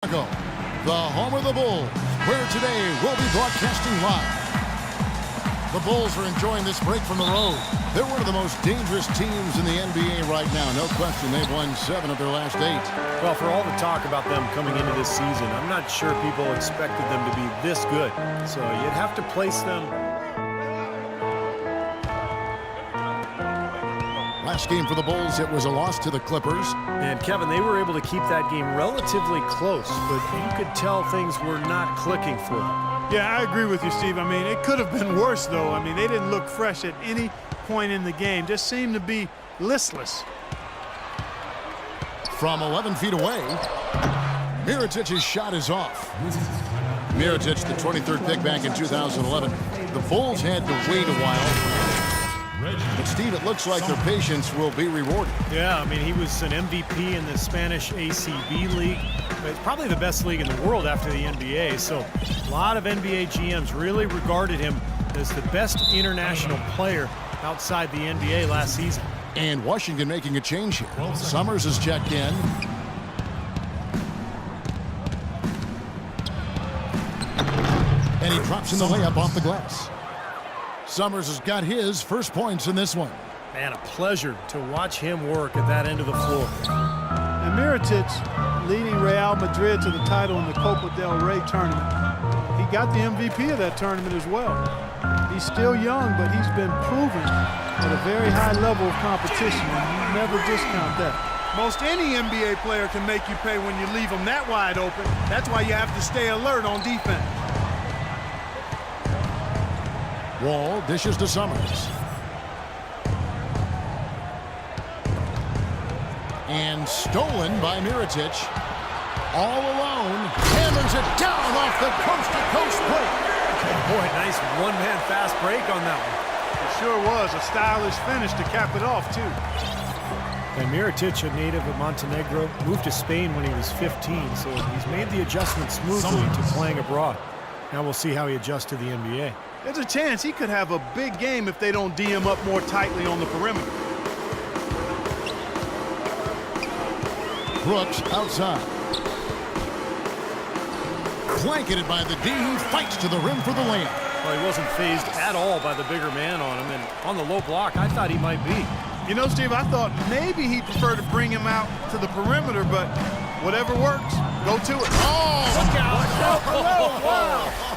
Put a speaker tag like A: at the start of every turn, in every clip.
A: Chicago, the home of the Bulls, where today we'll be broadcasting live. The Bulls are enjoying this break from the road. They're one of the most dangerous teams in the NBA right now. No question, they've won 7 of their last 8.
B: Well, for all the talk about them coming into this season, I'm not sure people expected them to be this good. So you'd have to place them.
A: Last game for the Bulls, it was a loss to the Clippers.
B: And Kevin, they were able to keep that game relatively close, but you could tell things were not clicking for them.
C: Yeah, I agree with you, Steve. I mean, it could have been worse, though. I mean, they didn't look fresh at any point in the game. Just seemed to be listless.
A: From 11 feet away, Mirotic's shot is off. Mirotic, the 23rd pick back in 2011. The Bulls had to wait a while. But, Steve, it looks like their patience will be rewarded.
B: Yeah, I mean, he was an MVP in the Spanish ACB league. It's probably the best league in the world after the NBA, so a lot of NBA GMs really regarded him as the best international player outside the NBA last season.
A: And Washington making a change here. Summers is checked in. And he drops in the layup off the glass. Summers has got his first points in this one.
B: Man, a pleasure to watch him work at that end of the floor.
C: And Mirotic leading Real Madrid to the title in the Copa del Rey tournament. He got the MVP of that tournament as well. He's still young, but he's been proven at a very high level of competition, and you never discount that.
D: Most any NBA player can make you pay when you leave them that wide open. That's why you have to stay alert on defense.
A: Wall dishes to Summers. And stolen by Mirotic. All alone. Hammers it down off the coast-to-coast break.
B: Boy, nice one-man fast break on that one.
C: It sure was a stylish finish to cap it off, too.
B: And Mirotic, a native of Montenegro, moved to Spain when he was 15, so he's made the adjustment smoothly to playing abroad. Now we'll see how he adjusts to the NBA.
D: There's a chance he could have a big game if they don't D him up more tightly on the perimeter.
A: Brooks outside. Blanketed by the D, who fights to the rim for the layup.
B: Well, he wasn't phased at all by the bigger man on him, and on the low block, I thought he might be.
D: You know, Steve, I thought maybe he'd prefer to bring him out to the perimeter, but whatever works, go to it.
A: Oh!
B: Look out!
A: Oh, wow!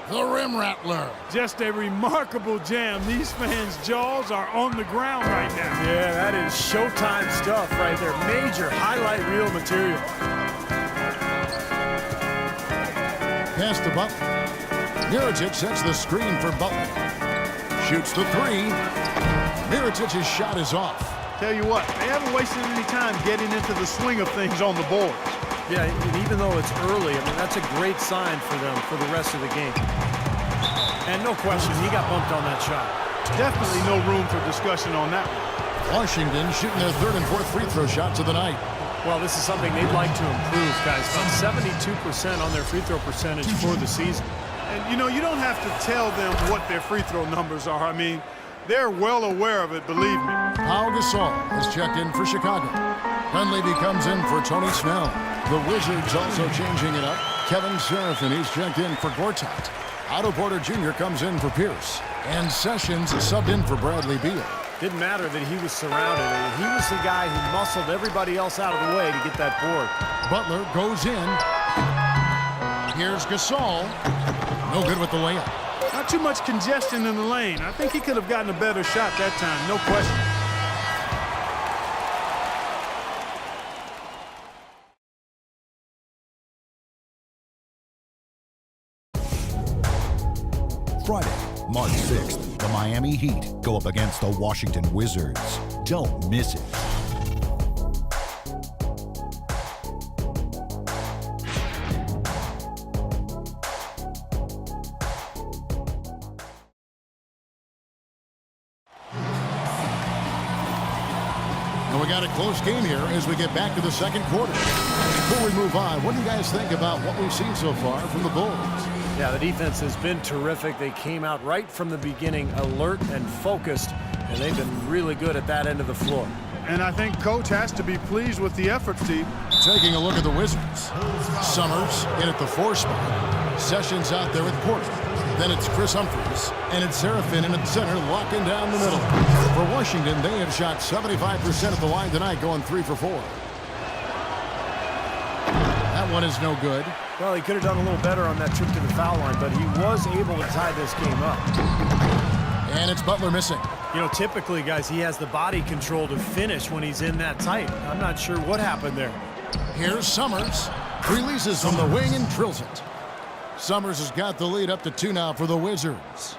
A: The rim rattler.
C: Just a remarkable jam. These fans' jaws are on the ground right now.
B: Yeah, that is Showtime stuff right there. Major highlight reel material.
A: Pass to Butler. Mirotic sets the screen for Butler. Shoots the 3. Mirotic's shot is off.
D: Tell you what, they haven't wasted any time getting into the swing of things on the board.
B: Yeah, and even though it's early, I mean, that's a great sign for them for the rest of the game. And no question, he got bumped on that shot.
D: Definitely no room for discussion on that one.
A: Washington shooting their 3rd and 4th free throw shots of the night.
B: Well, this is something they'd like to improve, guys. About 72% on their free throw percentage for the season.
D: And, you know, you don't have to tell them what their free throw numbers are. I mean, they're well aware of it, believe me.
A: Pau Gasol has checked in for Chicago. Dunleavy comes in for Tony Snell. The Wizards also changing it up. Kevin Serafin, he's checked in for Gortat. Otto Porter Jr. comes in for Pierce. And Sessions is subbed in for Bradley Beal.
B: Didn't matter that he was surrounded. He was the guy who muscled everybody else out of the way to get that board.
A: Butler goes in. Here's Gasol. No good with the layup.
D: Not too much congestion in the lane. I think he could have gotten a better shot that time, no question.
E: Friday, March 6th, the Miami Heat go up against the Washington Wizards. Don't miss it.
A: And we got a close game here as we get back to the second quarter. Before we move on, what do you guys think about what we've seen so far from the Bulls?
B: Yeah, the defense has been terrific. They came out right from the beginning, alert and focused, and they've been really good at that end of the floor.
D: And I think Coach has to be pleased with the effort, Steve.
A: Taking a look at the Wizards. Summers in at the 4 spot. Sessions out there with Porter. Then it's Chris Humphries, and it's Serafin in at center, locking down the middle. For Washington, they have shot 75% at the line tonight, going 3 for 4. That one is no good.
B: Well, he could have done a little better on that trip to the foul line, but he was able to tie this game up.
A: And it's Butler missing.
B: You know, typically, guys, he has the body control to finish when he's in that tight. I'm not sure what happened there.
A: Here's Summers. Releases from the wing and drills it. Summers has got the lead up to 2 now for the Wizards.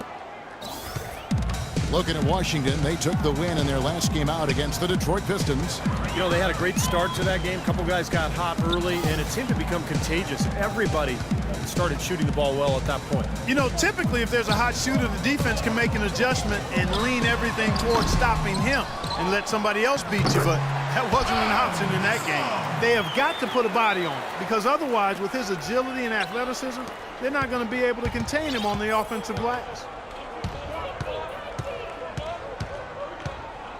A: Looking at Washington, they took the win in their last game out against the Detroit Pistons.
B: You know, they had a great start to that game. A couple guys got hot early, and it seemed to become contagious. Everybody started shooting the ball well at that point.
D: You know, typically if there's a hot shooter, the defense can make an adjustment and lean everything towards stopping him and let somebody else beat you, but that wasn't an option in that game. They have got to put a body on it, because otherwise, with his agility and athleticism, they're not going to be able to contain him on the offensive glass.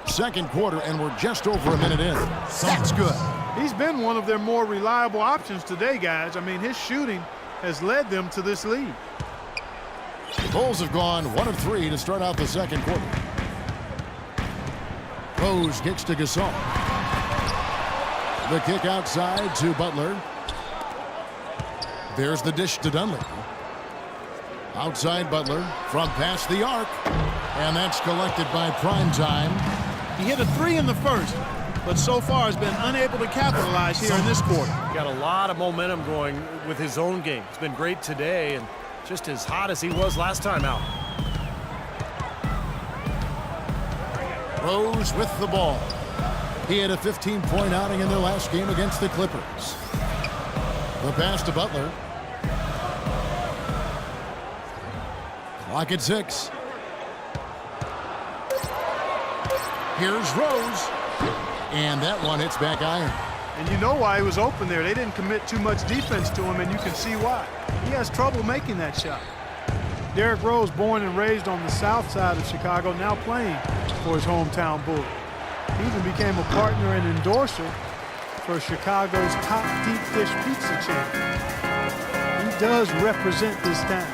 A: Second quarter, and we're just over a minute in. That's good.
C: He's been one of their more reliable options today, guys. I mean, his shooting has led them to this lead.
A: The Bulls have gone 1 of 3 to start out the second quarter. Rose kicks to Gasol. The kick outside to Butler. There's the dish to Dunleavy. Outside Butler from past the arc. And that's collected by Primetime.
D: He hit a 3 in the first, but so far has been unable to capitalize here in this quarter.
B: Got a lot of momentum going with his own game. It's been great today and just as hot as he was last time out.
A: Rose with the ball. He had a 15-point outing in their last game against the Clippers. The pass to Butler. Clock at 6. Here's Rose. And that one hits back iron.
C: And you know why he was open there. They didn't commit too much defense to him, and you can see why. He has trouble making that shot. Derrick Rose, born and raised on the south side of Chicago, now playing for his hometown Bulls. He even became a partner and endorser for Chicago's top deep dish pizza chain. He does represent this town.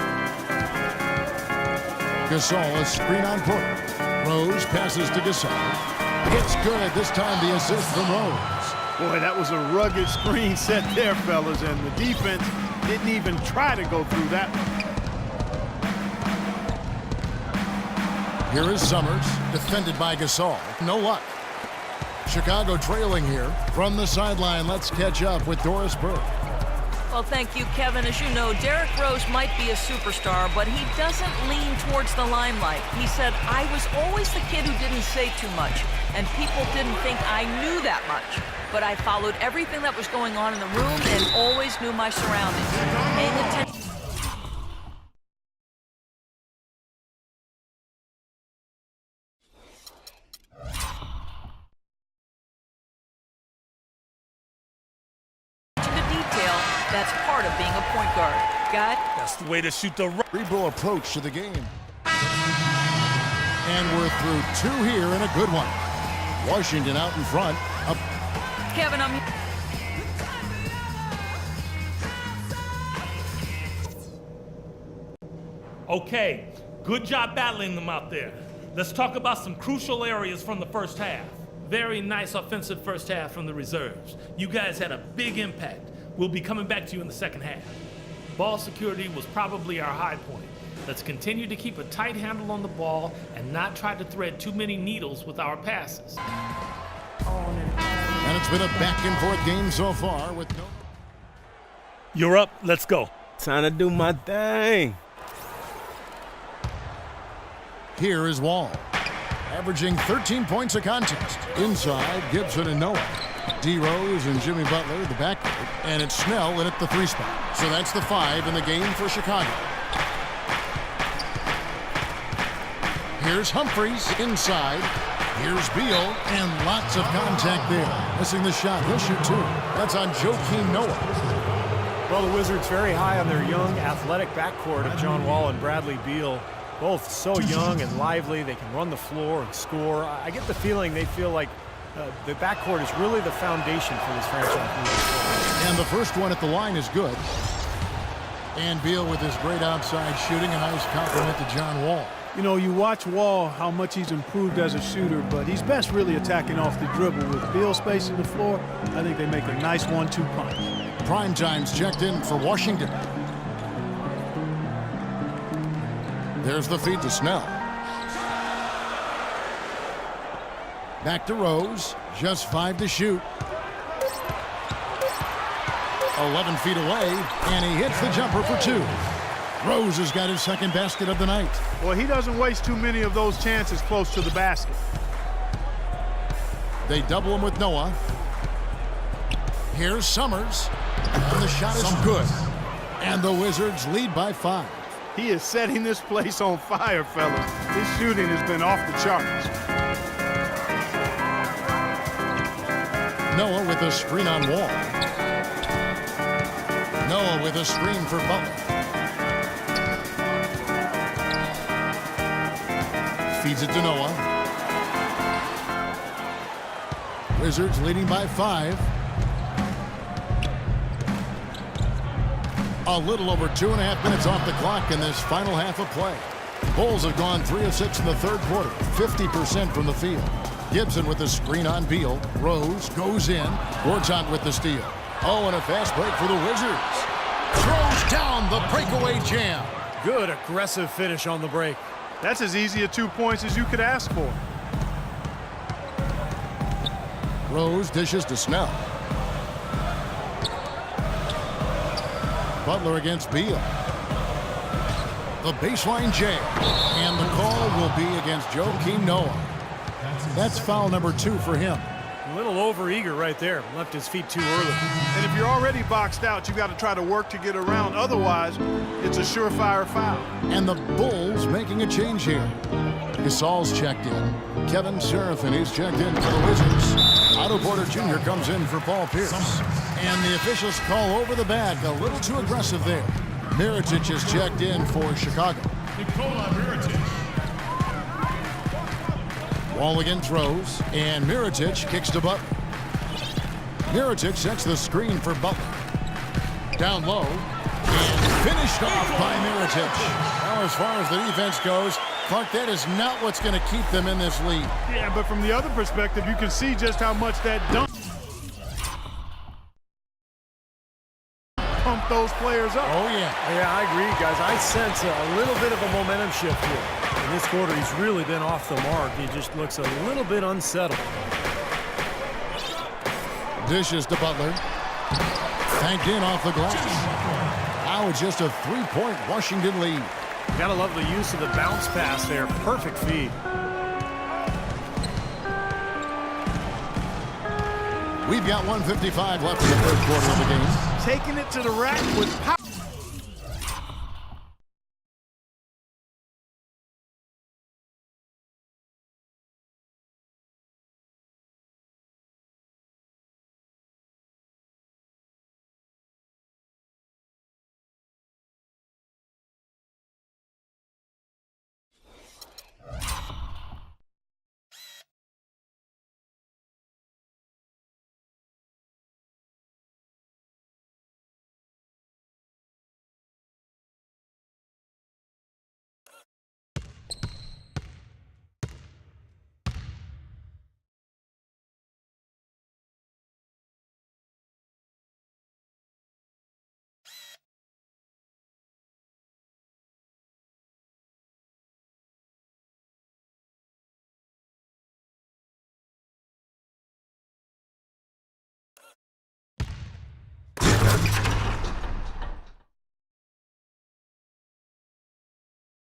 A: Gasol, a screen on Porter. Rose passes to Gasol. It's good. This time the assist from Rose.
D: Boy, that was a rugged screen set there, fellas, and the defense didn't even try to go through that one.
A: Here is Summers, defended by Gasol. No luck. Chicago trailing here. From the sideline, let's catch up with Doris Burke.
F: Well, thank you, Kevin. As you know, Derrick Rose might be a superstar, but he doesn't lean towards the limelight. He said, I was always the kid who didn't say too much, and people didn't think I knew that much. But I followed everything that was going on in the room and always knew my surroundings. Paying attention. That's part of being a point guard. Got?
G: That's the way to shoot the rock.
A: Cerebral approach to the game. And we're through 2 here and a good one. Washington out in front. Up.
F: Kevin, I'm...
G: Okay, good job battling them out there. Let's talk about some crucial areas from the first half. Very nice offensive first half from the reserves. You guys had a big impact. We'll be coming back to you in the second half. Ball security was probably our high point. Let's continue to keep a tight handle on the ball and not try to thread too many needles with our passes.
A: And it's been a back-and-forth game so far with no...
G: You're up. Let's go.
H: Time to do my thing.
A: Here is Wall, averaging 13 points a contest. Inside, Gibson and Noah. D. Rose and Jimmy Butler, the backcourt, and it's Snell in at the 3 spot. So that's the 5 in the game for Chicago. Here's Humphries inside. Here's Beal, and lots of contact there. Missing the shot. He'll shoot 2. That's on Joakim Noah.
B: Well, the Wizards very high on their young, athletic backcourt of John Wall and Bradley Beal. Both so young and lively. They can run the floor and score. I get the feeling they feel like The backcourt is really the foundation for this franchise moving forward.
A: And the first one at the line is good. And Beal with his great outside shooting, a nice compliment to John Wall.
C: You know, you watch Wall, how much he's improved as a shooter, but he's best really attacking off the dribble. With Beal spacing the floor, I think they make a nice 1-2 punch.
A: Primetime's checked in for Washington. There's the feed to Snell. Back to Rose, just 5 to shoot. 11 feet away, and he hits the jumper for 2. Rose has got his second basket of the night.
D: Well, he doesn't waste too many of those chances close to the basket.
A: They double him with Noah. Here's Summers, and the shot is good. And the Wizards lead by 5.
D: He is setting this place on fire, fellas. His shooting has been off the charts.
A: Noah with a screen on Wall. Noah with a screen for Butler. Feeds it to Noah. Wizards leading by 5. A little over 2.5 minutes off the clock in this final half of play. Bulls have gone 3 of 6 in the third quarter, 50% from the field. Gibson with the screen on Beal. Rose goes in. Gortat with the steal. Oh, and a fast break for the Wizards. Throws down the breakaway jam.
B: Good aggressive finish on the break.
D: That's as easy a 2 points as you could ask for.
A: Rose dishes to Snell. Butler against Beal. The baseline jam. And the call will be against Joakim Noah. That's foul number 2 for him.
B: A little overeager right there. Left his feet too early.
D: And if you're already boxed out, you got to try to work to get around. Otherwise, it's a surefire foul.
A: And the Bulls making a change here. Gasol's checked in. Kevin Seraphin is checked in for the Wizards. Otto Porter Jr. comes in for Paul Pierce. And the officials call over the back. A little too aggressive there. Mirotic is checked in for Chicago.
I: Nikola Mirotic.
A: Wall against Rose, and Mirotic kicks to Butler. Mirotic sets the screen for Butler. Down low, and finished off by Mirotic. Now, as far as the defense goes, Clark, that is not what's going to keep them in this lead.
D: Yeah, but from the other perspective, you can see just how much that dunk pumped those players up.
A: Oh, yeah.
B: Yeah, I agree, guys. I sense a little bit of a momentum shift here. In this quarter, he's really been off the mark. He just looks a little bit unsettled.
A: Dishes to Butler. Tanked in off the glass. Now it's just a 3-point Washington lead.
B: Gotta love the use of the bounce pass there. Perfect feed.
A: We've got 1:55 left in the third quarter of the game.
D: Taking it to the rack with power.